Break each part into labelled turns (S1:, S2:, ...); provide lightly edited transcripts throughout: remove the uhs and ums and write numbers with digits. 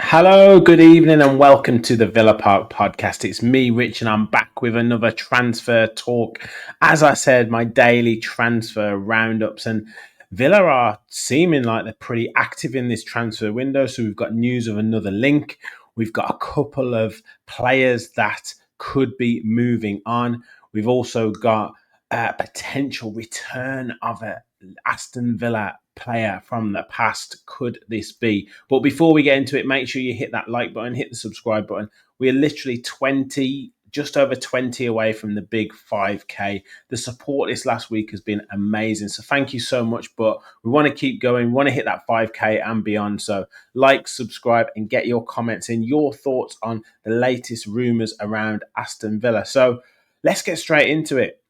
S1: Hello, good evening, and welcome to the Villa Park podcast. It's me, Rich, and I'm back with another transfer talk. As I said, my daily transfer roundups, and Villa are seeming like they're pretty active in this transfer window. So we've got news of another link. We've got a couple of players that could be moving on. We've also got a potential return of a Aston Villa player from the past. Could this be? But before we get into it, make sure you hit that like button, hit the subscribe button. We are literally just over 20 away from the big 5K. The support this last week has been amazing. So thank you so much. But we want to keep going. We want to hit that 5K and beyond. So like, subscribe, and get your comments in, your thoughts on the latest rumours around Aston Villa. So let's get straight into it.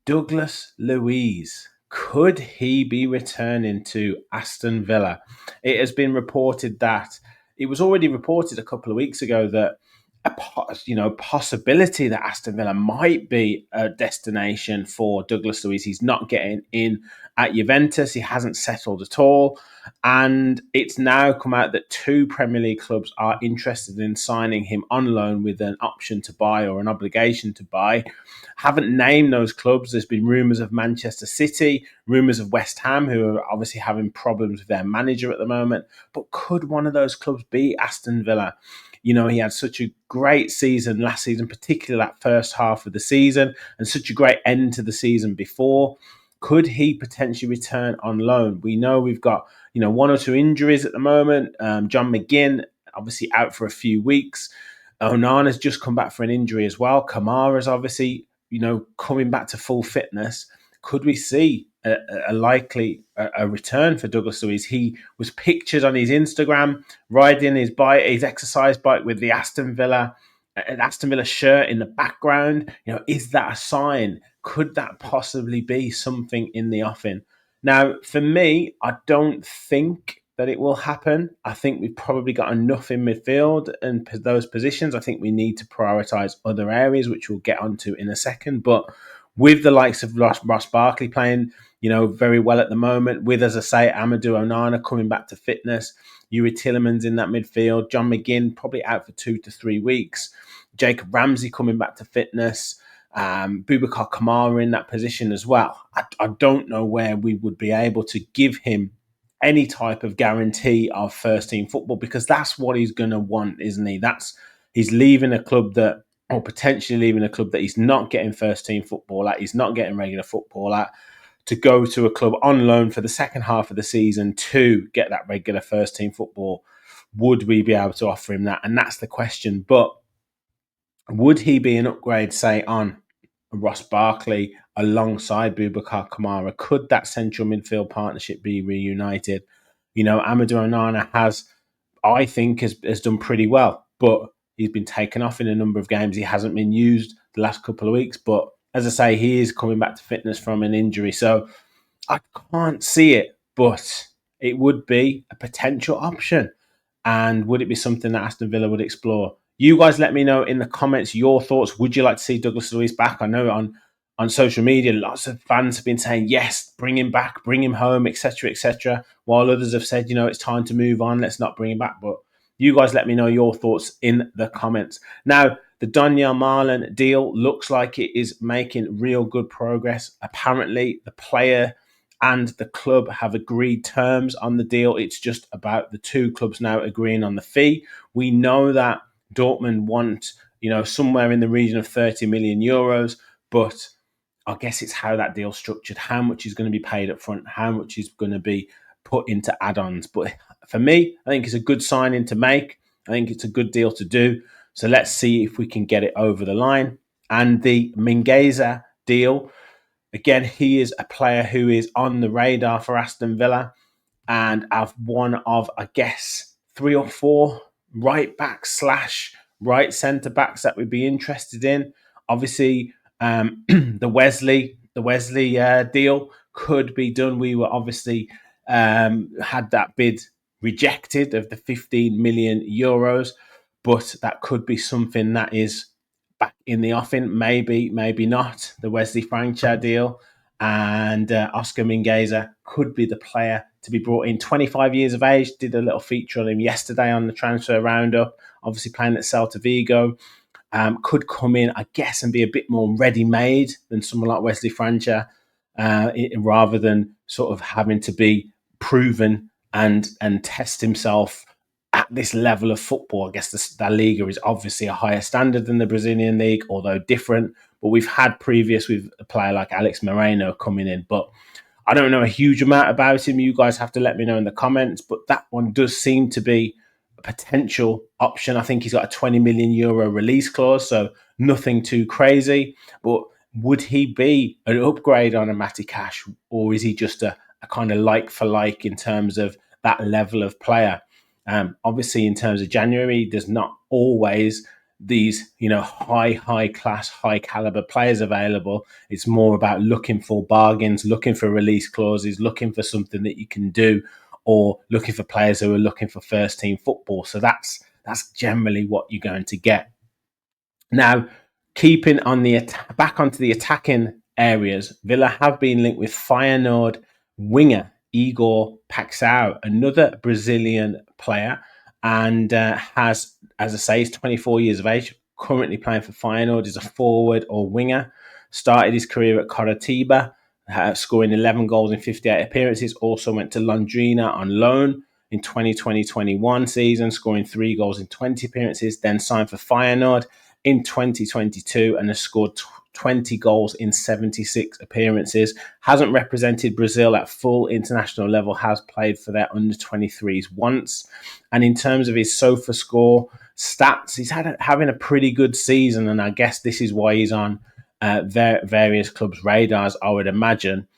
S1: Douglas Luiz. Could he be returning to Aston Villa? It has been reported that it was already reported a couple of weeks ago that a possibility that Aston Villa might be a destination for Douglas Luiz. He's not getting in at Juventus. He hasn't settled at all. And it's now come out that 2 Premier League clubs are interested in signing him on loan with an option to buy or an obligation to buy. Haven't named those clubs. There's been rumours of Manchester City, rumours of West Ham, who are obviously having problems with their manager at the moment. But could one of those clubs be Aston Villa? You know, he had such a great season last season, particularly that first half of the season, and such a great end to the season before. Could he potentially return on loan? We know we've got, 1 or 2 injuries at the moment. John McGinn, obviously out for a few weeks. Onana's just come back for an injury as well. Kamara's obviously, coming back to full fitness. Could we see a likely return for Douglas Luiz? He was pictured on his Instagram riding his exercise bike with the Aston Villa shirt in the background. Is that a sign? Could that possibly be something in the offing? Now, for me, I don't think that it will happen. I think we've probably got enough in midfield and those positions. I think we need to prioritise other areas, which we'll get onto in a second. But with the likes of Ross Barkley playing, very well at the moment, with, as I say, Amadou Onana coming back to fitness, Yuri Tillemans in that midfield, John McGinn probably out for 2 to 3 weeks, Jacob Ramsey coming back to fitness, Boubacar Kamara in that position as well. I don't know where we would be able to give him any type of guarantee of first team football, because that's what he's going to want, isn't he? He's leaving a club that, or potentially leaving a club that he's not getting first team football at, he's not getting regular football at, to go to a club on loan for the second half of the season to get that regular first team football. Would we be able to offer him that? And that's the question. But would he be an upgrade, say, on Ross Barkley alongside Boubacar Kamara? Could that central midfield partnership be reunited? Amadou Onana I think, has done pretty well, but he's been taken off in a number of games. He hasn't been used the last couple of weeks, but as I say, he is coming back to fitness from an injury. So I can't see it, but it would be a potential option. And would it be something that Aston Villa would explore? You guys let me know in the comments your thoughts. Would you like to see Douglas Luiz back? I know on social media, lots of fans have been saying, yes, bring him back, bring him home, etc., while others have said, it's time to move on, let's not bring him back. But you guys let me know your thoughts in the comments. Now, the Donyell Malen deal looks like it is making real good progress. Apparently, the player and the club have agreed terms on the deal. It's just about the 2 clubs now agreeing on the fee. We know that Dortmund want, somewhere in the region of 30 million euros, but I guess it's how that deal's structured, how much is going to be paid up front, how much is going to be put into add-ons. But for me, I think it's a good signing to make. I think it's a good deal to do. So let's see if we can get it over the line. And the Mingueza deal, again, he is a player who is on the radar for Aston Villa, and I've one of, I guess, 3 or 4 right backs slash right centre backs that we'd be interested in. Obviously, the Wesley deal could be done. We were obviously had that bid rejected of the 15 million euros, but that could be something that is back in the offing. Maybe, maybe not. The Wesley franchise deal, and Oscar Mingueza could be the player to be brought in. 25 years of age. Did a little feature on him yesterday on the transfer roundup. Obviously playing at Celta Vigo. Could come in, I guess, and be a bit more ready-made than someone like Wesley Francha, rather than sort of having to be proven and test himself at this level of football. I guess the Liga is obviously a higher standard than the Brazilian league, although different. But we've had previous with a player like Alex Moreno coming in, but I don't know a huge amount about him. You guys have to let me know in the comments, but that one does seem to be a potential option. I think he's got a 20 million euro release clause, so nothing too crazy. But would he be an upgrade on a Matty Cash, or is he just a kind of like for like in terms of that level of player? Obviously, in terms of January, there's not always these, high class, high caliber players available. It's more about looking for bargains, looking for release clauses, looking for something that you can do, or looking for players who are looking for first team football. So that's generally what you're going to get. Now, keeping on back onto the attacking areas, Villa have been linked with Feyenoord winger Igor Paxao, another Brazilian player, and has, as I say, he's 24 years of age, currently playing for Feyenoord, is a forward or winger, started his career at Coritiba, scoring 11 goals in 58 appearances, also went to Londrina on loan in 2020-21 season, scoring 3 goals in 20 appearances, then signed for Feyenoord in 2022 and has scored 20 goals in 76 appearances. Hasn't represented Brazil at full international level, has played for their under-23s once. And in terms of his SOFA score stats, he's having a pretty good season, and I guess this is why he's on various clubs' radars, I would imagine.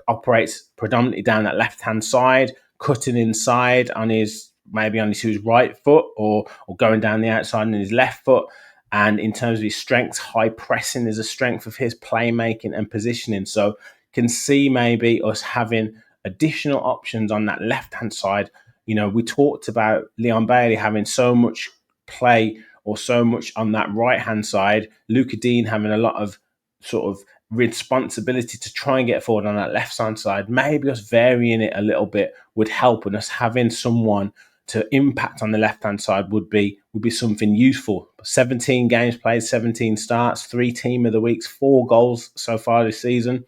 S1: Operates predominantly down that left-hand side, cutting inside on his right foot, or going down the outside on his left foot. And in terms of his strengths, high pressing is a strength of his, playmaking and positioning. So can see maybe us having additional options on that left-hand side. We talked about Leon Bailey having so much play or so much on that right-hand side. Luca Dean having a lot of sort of responsibility to try and get forward on that left-hand side. Maybe us varying it a little bit would help, and us having someone to impact on the left-hand side would be something useful. 17 games played, 17 starts, 3 team of the weeks, 4 goals so far this season,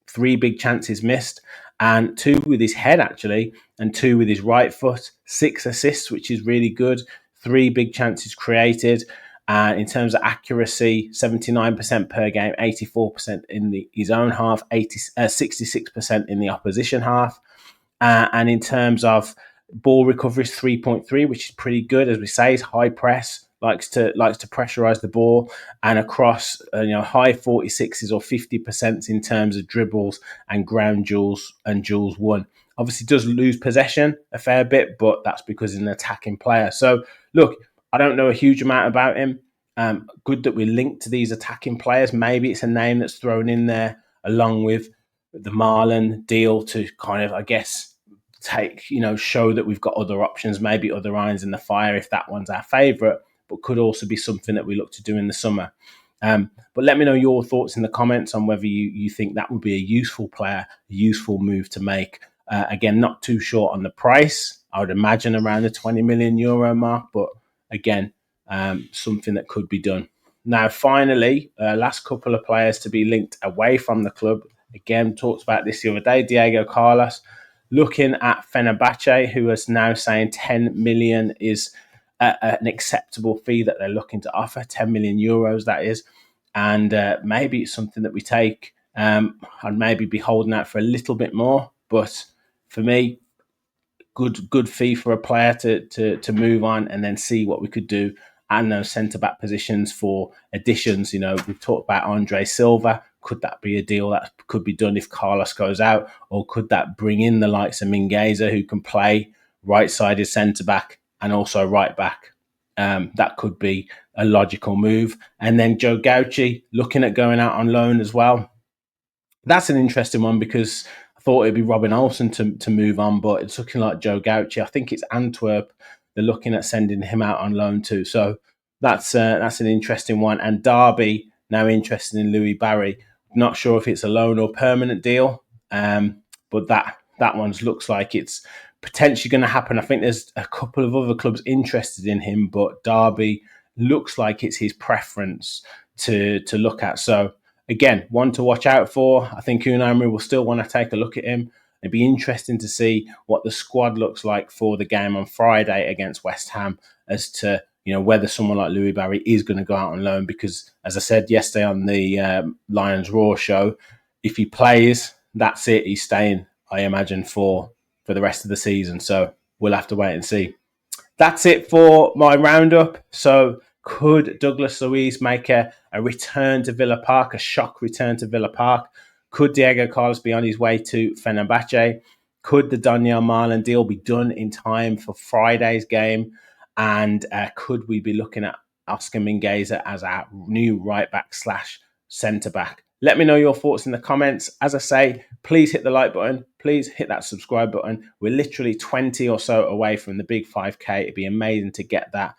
S1: 3 big chances missed, and 2 with his head actually, and 2 with his right foot, 6 assists, which is really good, 3 big chances created. And in terms of accuracy, 79% per game, 84% in his own half, 66% in the opposition half. And in terms of ball recovery, 3.3, which is pretty good. As we say, is high press, likes to pressurize the ball, and across high 46s or 50% in terms of dribbles and ground duels and duels won. Obviously does lose possession a fair bit, but that's because he's an attacking player. So look, I don't know a huge amount about him. Good that we're linked to these attacking players. Maybe it's a name that's thrown in there along with the Marlon deal to kind of, I guess, show that we've got other options, maybe other irons in the fire if that one's our favourite, but could also be something that we look to do in the summer. But let me know your thoughts in the comments on whether you think that would be a useful player, a useful move to make. Again, not too short on the price. I would imagine around the 20 million euro mark, but again, something that could be done. Now, finally, last couple of players to be linked away from the club. Again, talked about this the other day, Diego Carlos. Looking at Fenerbahce, who is now saying 10 million is an acceptable fee that they're looking to offer, 10 million euros, that is. And maybe it's something that we take. I'd maybe be holding out for a little bit more. But for me, good fee for a player to move on and then see what we could do and those centre-back positions for additions. We've talked about Andre Silva. Could that be a deal that could be done if Carlos goes out? Or could that bring in the likes of Mingueza, who can play right-sided centre-back and also right-back? That could be a logical move. And then Joe Gauci looking at going out on loan as well. That's an interesting one because I thought it'd be Robin Olsen to move on, but it's looking like Joe Gauci. I think it's Antwerp. They're looking at sending him out on loan too. So that's an interesting one. And Derby now interested in Louis Barry. Not sure if it's a loan or permanent deal, but that one looks like it's potentially going to happen. I think there's a couple of other clubs interested in him, but Derby looks like it's his preference to look at. So again, one to watch out for. I think Unai Emery will still want to take a look at him. It'd be interesting to see what the squad looks like for the game on Friday against West Ham as to whether someone like Louis Barry is going to go out on loan. Because, as I said yesterday on the Lions Raw show, if he plays, that's it. He's staying, I imagine, for the rest of the season. So we'll have to wait and see. That's it for my roundup. So could Douglas Luiz make a return to Villa Park, a shock return to Villa Park? Could Diego Carlos be on his way to Fenerbahce? Could the Daniel Marlin deal be done in time for Friday's game? And could we be looking at Oscar Mingueza as our new right-back / centre-back? Let me know your thoughts in the comments. As I say, please hit the like button. Please hit that subscribe button. We're literally 20 or so away from the big 5K. It'd be amazing to get that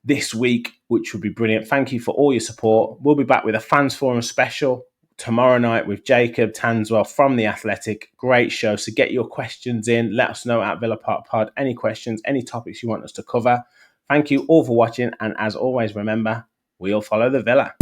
S1: this week, which would be brilliant. Thank you for all your support. We'll be back with a Fans Forum special tomorrow night with Jacob Tanswell from The Athletic. Great show. So get your questions in. Let us know at Villa Park Pod. Any questions, any topics you want us to cover. Thank you all for watching. And as always, remember, we all follow the Villa.